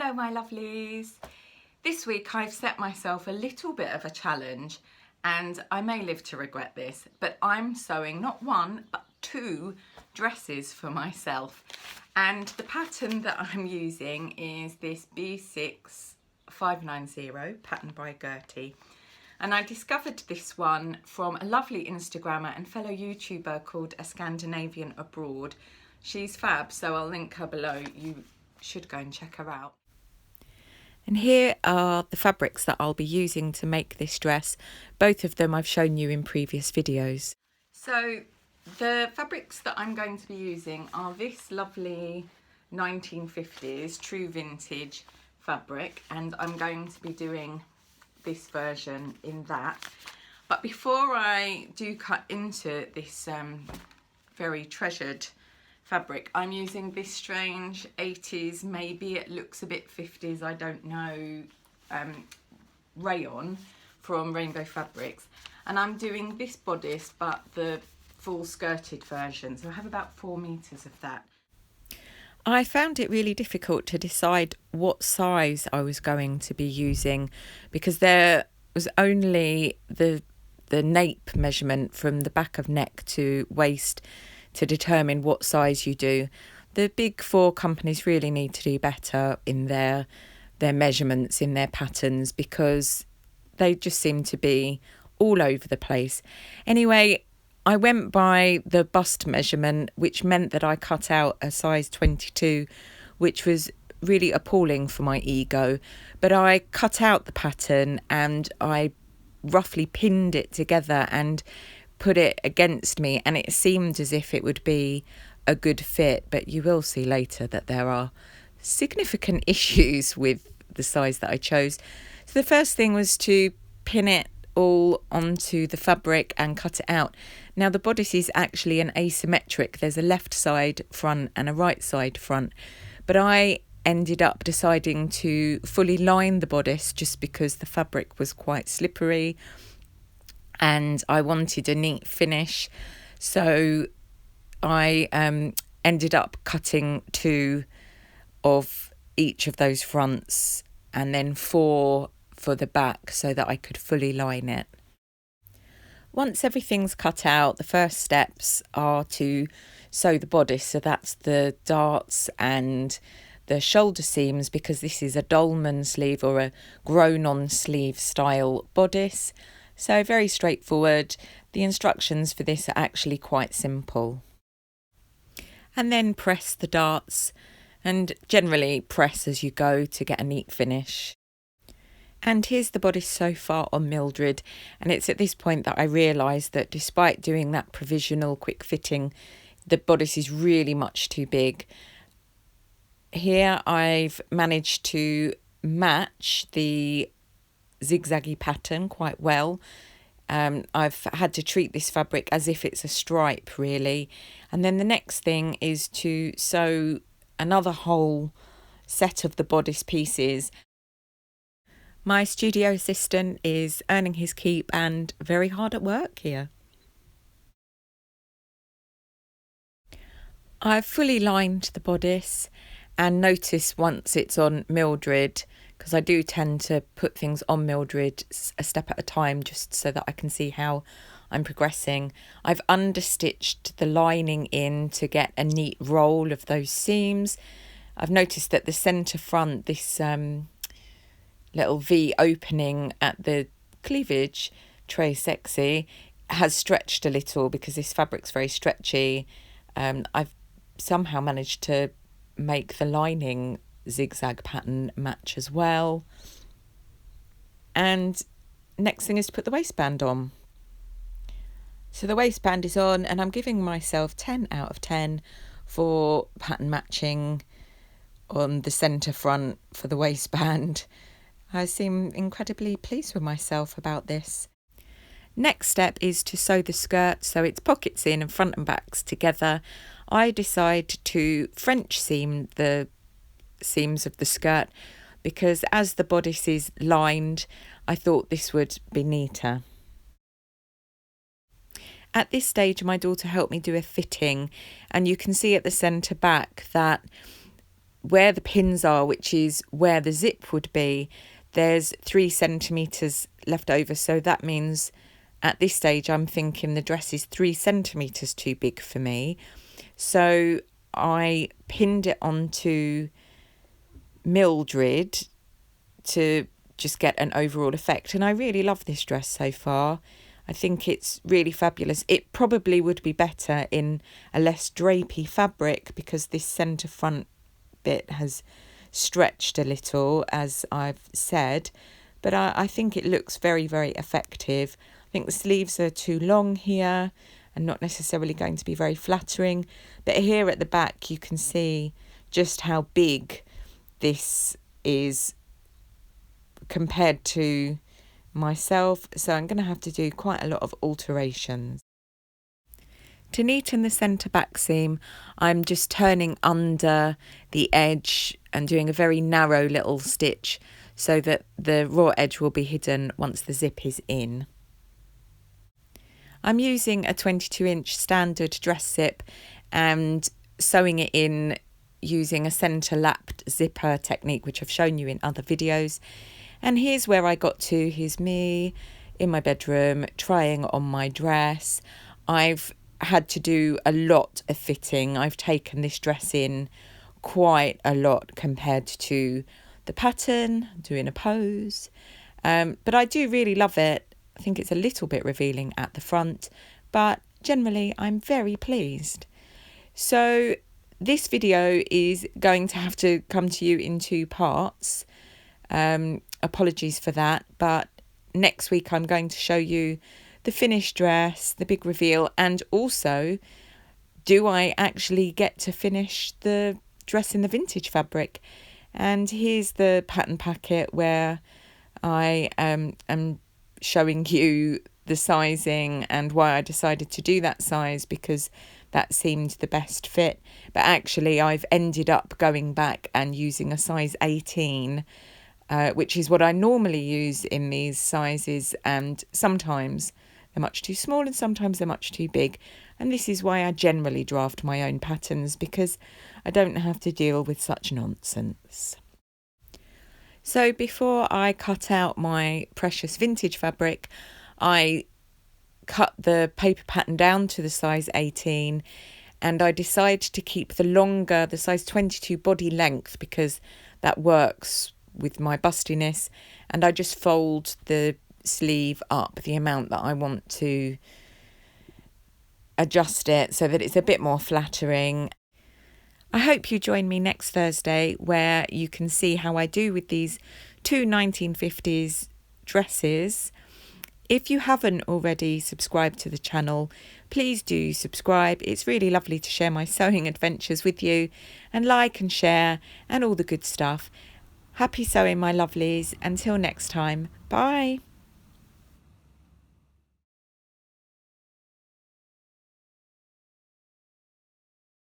Hello my lovelies. This week I've set myself a little bit of a challenge and I may live to regret this, but I'm sewing not one but two dresses for myself, and the pattern that I'm using is this B6590 pattern by Gertie, and I discovered this one from a lovely Instagrammer and fellow YouTuber called A Scandinavian Abroad. She's fab, so I'll link her below. You should go and check her out. And here are the fabrics that I'll be using to make this dress. Both of them I've shown you in previous videos. So the fabrics that I'm going to be using are this lovely 1950s true vintage fabric, and I'm going to be doing this version in that. But before I do cut into this very treasured fabric, I'm using this strange 80s, maybe it looks a bit 50s, I don't know, rayon from Rainbow Fabrics, and I'm doing this bodice but the full skirted version, so I have about 4 meters of that. I found it really difficult to decide what size I was going to be using because there was only the nape measurement from the back of neck to waist to determine what size you do. The big four companies really need to do better in their measurements, in their patterns, because they just seem to be all over the place. Anyway, I went by the bust measurement, which meant that I cut out a size 22, which was really appalling for my ego. But I cut out the pattern and I roughly pinned it together and put it against me, and it seemed as if it would be a good fit, but you will see later that there are significant issues with the size that I chose. So the first thing was to pin it all onto the fabric and cut it out. Now the bodice is actually an asymmetric, there's a left side front and a right side front, but I ended up deciding to fully line the bodice just because the fabric was quite slippery and I wanted a neat finish, so I ended up cutting 2 of each of those fronts and then 4 for the back so that I could fully line it. Once everything's cut out, the first steps are to sew the bodice, so that's the darts and the shoulder seams, because this is a dolman sleeve or a grown-on sleeve style bodice. So very straightforward. The instructions for this are actually quite simple. And then press the darts, and generally press as you go to get a neat finish. And here's the bodice so far on Mildred, and it's at this point that I realised that despite doing that provisional quick fitting, the bodice is really much too big. Here I've managed to match the zigzaggy pattern quite well. I've had to treat this fabric as if it's a stripe really, and then the next thing is to sew another whole set of the bodice pieces. My studio assistant is earning his keep and very hard at work here. I've fully lined the bodice, and notice once it's on Mildred, because I do tend to put things on Mildred a step at a time just so that I can see how I'm progressing. I've understitched the lining in to get a neat roll of those seams. I've noticed that the centre front, this little V opening at the cleavage, très sexy, has stretched a little because this fabric's very stretchy. I've somehow managed to make the lining zigzag pattern match as well. And next thing is to put the waistband on. So the waistband is on, and I'm giving myself 10 out of 10 for pattern matching on the centre front for the waistband. I seem incredibly pleased with myself about this. Next step is to sew the skirt so it's pockets in and front and backs together. I decide to French seam the seams of the skirt because as the bodice is lined, I thought this would be neater. At this stage, my daughter helped me do a fitting, and you can see at the centre back that where the pins are, which is where the zip would be, there's 3 centimetres left over. So that means at this stage I'm thinking the dress is 3 centimetres too big for me. So I pinned it onto Mildred to just get an overall effect. And I really love this dress so far. I think it's really fabulous. It probably would be better in a less drapey fabric because this centre front bit has stretched a little, as I've said. But I think it looks very, very effective. I think the sleeves are too long here and not necessarily going to be very flattering. But here at the back you can see just how big this is compared to myself, so I'm going to have to do quite a lot of alterations. To neaten the centre back seam, I'm just turning under the edge and doing a very narrow little stitch so that the raw edge will be hidden once the zip is in. I'm using a 22-inch standard dress zip and sewing it in using a centre lapped zipper technique, which I've shown you in other videos. And here's where I got to. Here's me in my bedroom trying on my dress. I've had to do a lot of fitting. I've taken this dress in quite a lot compared to the pattern, doing a pose. But I do really love it. I think it's a little bit revealing at the front, but generally I'm very pleased. So this video is going to have to come to you in 2 parts. Apologies for that, but next week I'm going to show you the finished dress, the big reveal, and also do I actually get to finish the dress in the vintage fabric. And here's the pattern packet where I am showing you the sizing and why I decided to do that size, because that seemed the best fit. But actually I've ended up going back and using a size 18, which is what I normally use in these sizes, and sometimes they're much too small and sometimes they're much too big. And this is why I generally draft my own patterns, because I don't have to deal with such nonsense. So before I cut out my precious vintage fabric, I cut the paper pattern down to the size 18, and I decided to keep the longer, the size 22 body length, because that works with my bustiness, and I just fold the sleeve up the amount that I want to adjust it so that it's a bit more flattering. I hope you join me next Thursday, where you can see how I do with these 2 1950s dresses. If you haven't already subscribed to the channel, please do subscribe. It's really lovely to share my sewing adventures with you, and like and share and all the good stuff. Happy sewing, my lovelies. Until next time, bye.